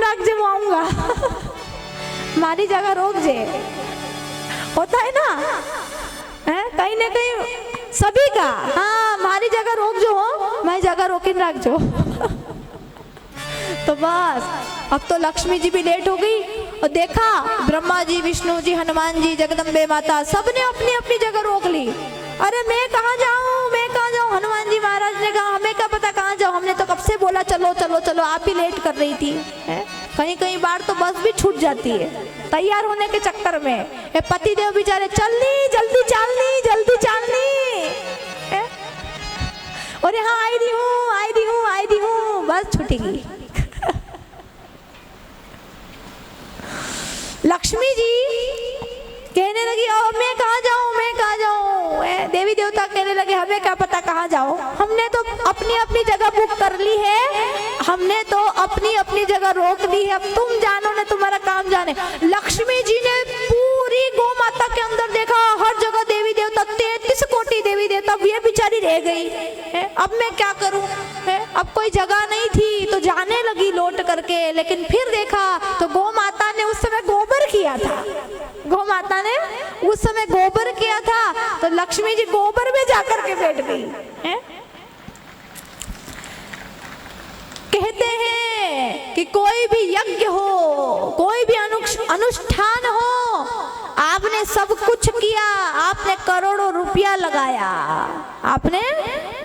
राख जे आऊंगा मारी जगह रोक जे, होता है ना, है कहीं ना कहीं सभी का, हाँ मारी जगह रोक जो हो, मैं जगह रोकिन रख जो तो बस अब तो लक्ष्मी जी भी लेट हो गई और देखा ब्रह्मा जी, विष्णु जी, हनुमान जी, जगदम्बे माता सबने अपनी अपनी जगह रोक ली। अरे मैं कहाँ जाऊँ, मैं कहाँ जाऊँ? हनुमान जी महाराज ने कहा हमें क्या पता कहाँ जाओ, हमने तो कब से बोला चलो चलो चलो, आप ही लेट कर रही थी। है? कहीं कहीं बार तो बस भी छूट जाती है तैयार होने के चक्कर में। ये पति देव बेचारे चलनी जल्दी चलनी जल्दी चलनी, और यहाँ आई दी हूँ आई दी हूँ आई दी हूँ, बस छूटेगी। लक्ष्मी जी कहने लगी अब मैं कहाँ जाऊँ, मैं कहाँ जाऊँ? देवी देवता कहने लगे हमें क्या पता कहाँ जाओ, हमने तो अपनी अपनी जगह बुक कर ली है, हमने तो अपनी अपनी जगह रोक ली है, अब तुम जानो ने तुम्हारा काम जाने। लक्ष्मी जी ने पूरी गौ माता के अंदर देखा, हर जगह देवी देवता, 33 कोटि देवी देवता, ये बेचारी रह गई है, अब मैं क्या करूं? अब कोई जगह नहीं थी तो जाने लगी लौट करके, लेकिन फिर देखा तो गौ माता ने उस समय गोबर किया था, गौ माता ने उस समय गोबर किया था, तो लक्ष्मी जी गोबर में जाकर के बैठ गई है? कहते हैं कि कोई भी यज्ञ हो, कोई भी अनुष्ठान हो, आपने सब कुछ किया, आपने करोड़ों रुपया लगाया, आपने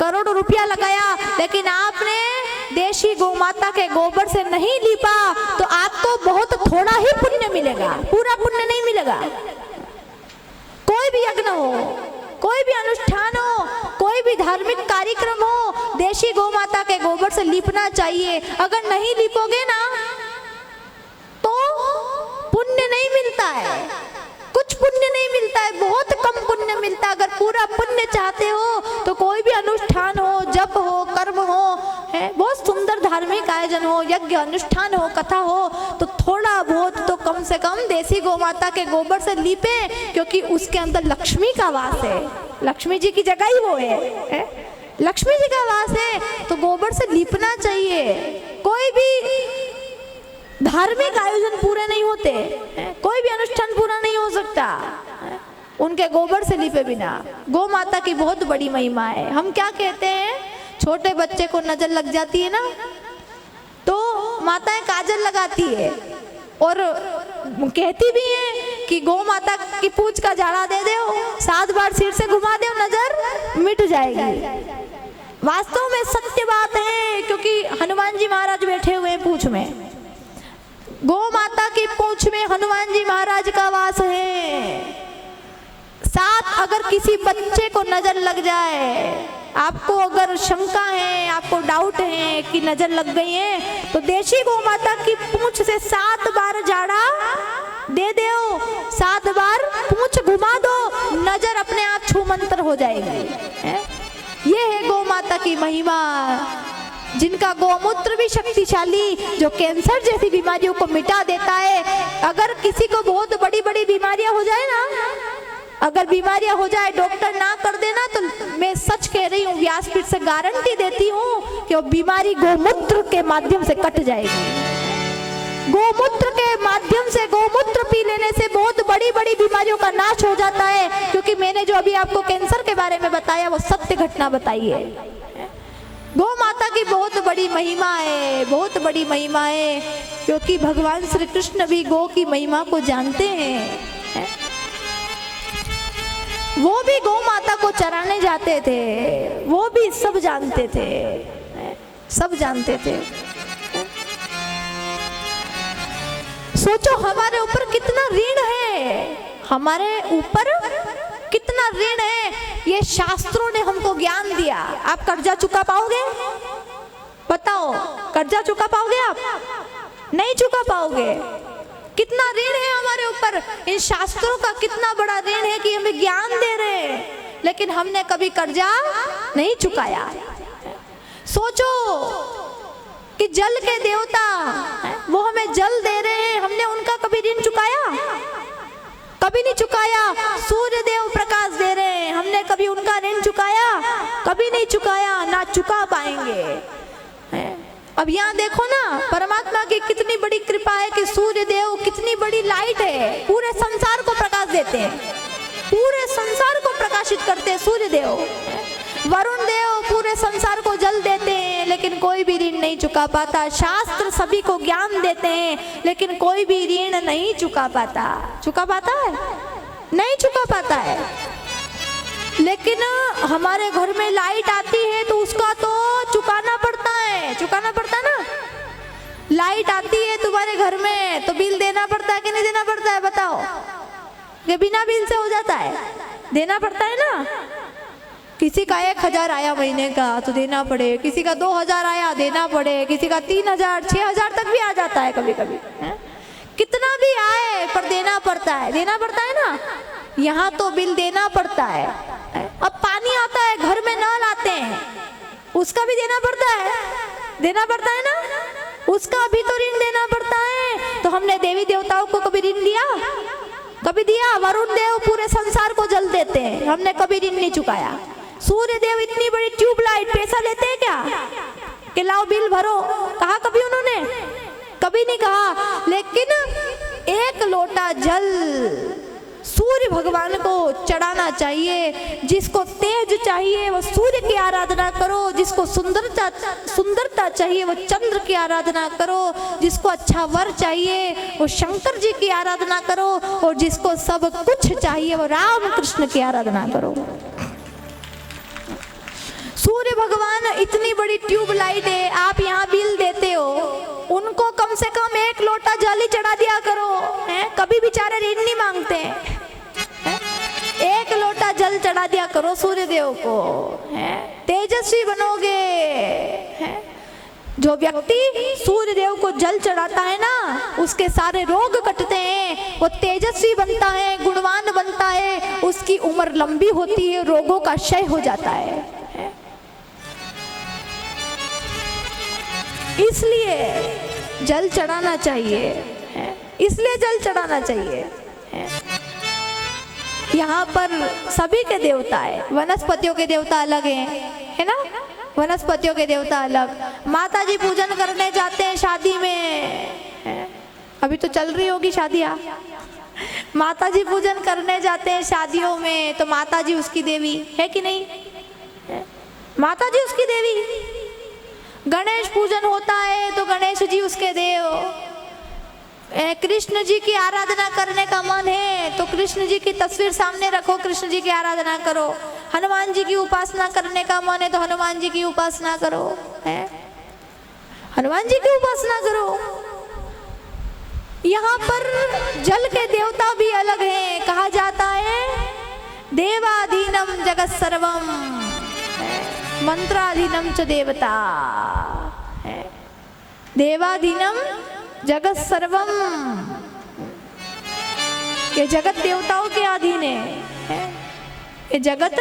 करोड़ों रुपया लगाया, लेकिन आपने देशी गौ माता के गोबर से नहीं लीपा तो आपको बहुत थोड़ा ही पुण्य मिलेगा, पूरा पुण्य नहीं मिलेगा। कोई भी यज्ञ हो, कोई भी अनुष्ठान हो, कोई भी धार्मिक कार्यक्रम हो, देशी गौ माता के गोबर से लीपना चाहिए। अगर नहीं लीपोगे ना तो पुण्य नहीं मिलता है, कुछ पुण्य नहीं मिलता है, बहुत कम पुण्य मिलता है। अगर पूरा पुण्य चाहते हो तो कोई भी अनुष्ठान हो, जप हो, कर्म हो, है बहुत सुंदर धार्मिक आयोजन हो, यज्ञ अनुष्ठान हो, कथा हो, तो थोड़ा बहुत तो कम से कम देसी गौ माता के गोबर से लीपे, क्योंकि उसके अंदर लक्ष्मी का वास है, लक्ष्मी जी की जगह ही वो है? लक्ष्मी जी का वास है, तो गोबर से लीपना चाहिए। कोई भी धार्मिक आयोजन पूरे नहीं होते, कोई भी अनुष्ठान पूरा नहीं हो सकता उनके गोबर से लीपे बिना। गौ माता की बहुत बड़ी महिमा है। हम क्या कहते हैं, छोटे बच्चे को नजर लग जाती है ना तो माताएं काजल लगाती है और कहती भी है कि गौ माता की पूंछ का झाड़ा दे दो, 7 बार सिर से घुमा दो, नजर मिट जाएगी। वास्तव में सत्य बात है, क्योंकि हनुमान जी महाराज बैठे हुए हैं पूंछ में, गौ माता की पूंछ में हनुमान जी महाराज का वास है। साथ अगर किसी बच्चे को नजर लग जाए, आपको अगर शंका है, आपको डाउट है कि नजर लग गई है, तो देशी गौ माता की पूंछ से 7 बार झाड़ा दे दो, 7 बार पूंछ घुमा दो, नजर अपने आप छू मंतर हो जाएगी। ये है गौ माता की महिमा, जिनका गौमूत्र भी शक्तिशाली, जो कैंसर जैसी बीमारियों को मिटा देता है। अगर किसी को बहुत बड़ी बड़ी बीमारियां हो जाए ना, अगर बीमारियां हो जाए, डॉक्टर ना कर देना, तो मैं सच कह रही हूँ, व्यासपीठ से गारंटी देती हूँ कि वो बीमारी गौमूत्र के माध्यम से कट जाएगी। गौमूत्र के माध्यम से, गौमूत्र पी लेने से बहुत बड़ी बड़ी बीमारियों का नाश हो जाता है। क्योंकि मैंने जो अभी आपको कैंसर के बारे में बताया वो सत्य घटना बताई है। गौ माता की बहुत बड़ी महिमा है, बहुत बड़ी महिमा है, क्योंकि भगवान श्री कृष्ण भी गौ की महिमा को जानते हैं। वो भी गौ माता को चराने जाते थे, वो भी सब जानते थे, सब जानते थे। सोचो हमारे ऊपर कितना ऋण है, हमारे ऊपर कितना ऋण है। ये शास्त्रों ने हमको ज्ञान दिया। आप कर्जा चुका पाओगे? बताओ, कर्जा चुका पाओगे? आप नहीं चुका पाओगे। कितना ऋण है हमारे ऊपर। इन शास्त्रों का कितना बड़ा ऋण है कि हमें ज्ञान दे रहे हैं, लेकिन हमने कभी कर्जा नहीं चुकाया। सोचो कि जल के देवता वो हमें जल दे रहे हैं, हमने उनका कभी ऋण चुकाया? कभी नहीं चुकाया। सूर्य देव प्रकाश दे रहे हैं, हमने कभी उनका ऋण चुकाया? कभी नहीं चुकाया, ना चुका पाएंगे। अब यहाँ देखो ना, परमात्मा की कितनी बड़ी कृपा है कि सूर्य देव कितनी बड़ी लाइट है, पूरे संसार को प्रकाश देते हैं, पूरे संसार को प्रकाशित करते हैं सूर्य देव। वरुण देव पूरे संसार को जल देते हैं, लेकिन कोई भी ऋण नहीं चुका पाता। शास्त्र सभी को ज्ञान देते हैं, लेकिन कोई भी ऋण नहीं चुका पाता। चुका पाता है? नहीं चुका पाता है। लेकिन हमारे घर में लाइट आती है तो उसका तो चुकाना पड़ता है, चुकाना पड़ता है ना। लाइट आती है तुम्हारे घर में तो बिल देना पड़ता है कि नहीं देना पड़ता है? बताओ, कि बिना बिल से हो जाता है? देना पड़ता है ना। किसी का 1000 आया महीने का तो देना पड़े, किसी का 2000 आया देना पड़े, किसी का 3000 6000 तक भी आ जाता है कभी कभी। कितना भी आए पर देना पड़ता है, देना पड़ता है ना। यहाँ तो बिल देना पड़ता है। अब पानी आता है, घर में नल आते हैं, उसका भी देना पड़ता है, देना पड़ता है ना। उसका भी तो ऋण देना पड़ता है। तो हमने देवी देवताओं को कभी ऋण दिया? कभी दिया? वरुण देव पूरे संसार को जल देते हैं, हमने कभी ऋण नहीं चुकाया। सूर्य देव इतनी बड़ी ट्यूबलाइट, पैसा लेते हैं क्या कि लाओ बिल भरो? कहा कभी उन्होंने? कभी नहीं कहा। लेकिन एक लोटा जल सूर्य भगवान को चढ़ाना चाहिए। जिसको तेज चाहिए वो सूर्य की आराधना करो, जिसको सुंदरता चाहिए वो चंद्र की आराधना करो, जिसको अच्छा वर चाहिए वो शंकर जी की आराधना करो, और जिसको सब कुछ चाहिए वो राम कृष्ण की आराधना करो। सूर्य भगवान इतनी बड़ी ट्यूबलाइट है, आप यहाँ बिल देते हो, उनको कम से कम एक लोटा जल ही चढ़ा दिया करो। कभी बेचारे ऋण नहीं मांगते हैं। एक लोटा जल चढ़ा दिया करो सूर्य देव को, तेजस्वी बनोगे। जो व्यक्ति सूर्य देव को जल चढ़ाता है ना, उसके सारे रोग कटते हैं, वो तेजस्वी बनता है, गुणवान बनता है, उसकी उम्र लंबी होती है, रोगों का क्षय हो जाता है। इसलिए जल चढ़ाना चाहिए, इसलिए जल चढ़ाना चाहिए। यहाँ पर सभी के देवता है, वनस्पतियों के देवता अलग हैं, है ना। वनस्पतियों के देवता अलग। माता जी पूजन करने जाते हैं शादी में, अभी तो चल रही होगी शादियाँ। माता जी पूजन करने जाते हैं शादियों में, तो माता जी उसकी देवी है कि नहीं? माता जी उसकी देवी। गणेश पूजन होता है तो गणेश जी उसके देव। कृष्ण जी की आराधना करने का मन है तो कृष्ण जी की तस्वीर सामने रखो, कृष्ण जी की आराधना करो। हनुमान जी की उपासना करने का मन है तो हनुमान जी की उपासना करो, है हनुमान जी की उपासना करो। यहाँ पर जल के देवता भी अलग हैं। कहा जाता है देवाधीनम जगत सर्वम मंत्राधीनम च देवता। देवाधीनम जगत सर्वम, ये जगत देवताओं के अधीन है। ये जगत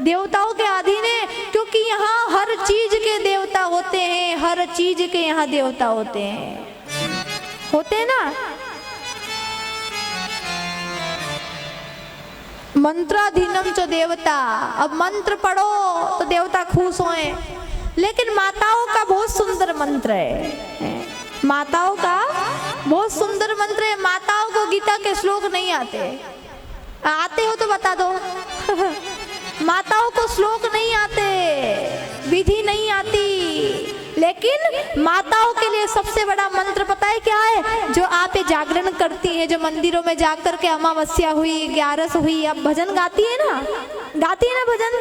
देवताओं के अधीन है, क्योंकि यहाँ हर चीज के देवता होते हैं, हर चीज के यहाँ देवता होते हैं ना। मंत्राधीनम च देवता। अब मंत्र पढ़ो तो देवता खुश होए, लेकिन माताओं का बहुत सुंदर मंत्र है। माताओं का बहुत सुंदर मंत्र है। माताओं को गीता के श्लोक नहीं आते हो तो बता दो। माताओं को श्लोक नहीं आते, विधि नहीं आती, लेकिन माताओं के लिए सबसे बड़ा मंत्र पता है क्या है? जो आप जागरण करती हैं, जो मंदिरों में जाकर के अमावस्या हुई, 11 हुई, अब भजन गाती है ना भजन,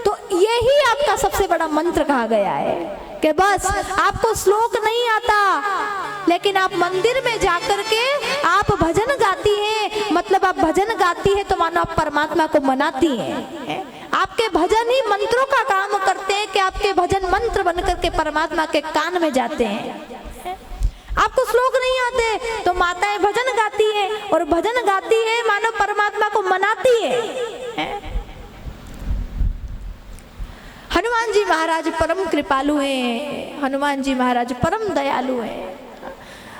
तो यही आपका सबसे बड़ा मंत्र कहा गया है कि बस आपको श्लोक नहीं आता, लेकिन आप मंदिर में जाकर के आप भजन गाती हैं। मतलब आप भजन गाती है तो मानो आप परमात्मा को मनाती हैं। आपके भजन ही मंत्रों का काम करते हैं कि आपके भजन मंत्र बनकर के परमात्मा के कान में जाते हैं। आपको श्लोक नहीं आते तो माताएं भजन गाती हैं, और भजन गाती है मानो परमात्मा को मनाती है। हनुमान जी महाराज परम कृपालु हैं, हनुमान जी महाराज परम दयालु हैं।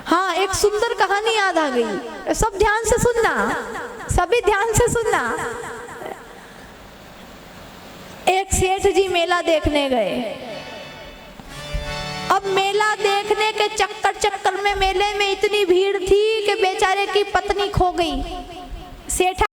हाँ, एक सुंदर कहानी याद आ गई, सब ध्यान से सुनना, सभी ध्यान से सुनना। एक सेठ जी मेला देखने गए, अब मेला देखने के चक्कर में मेले में इतनी भीड़ थी कि बेचारे की पत्नी खो गई। सेठा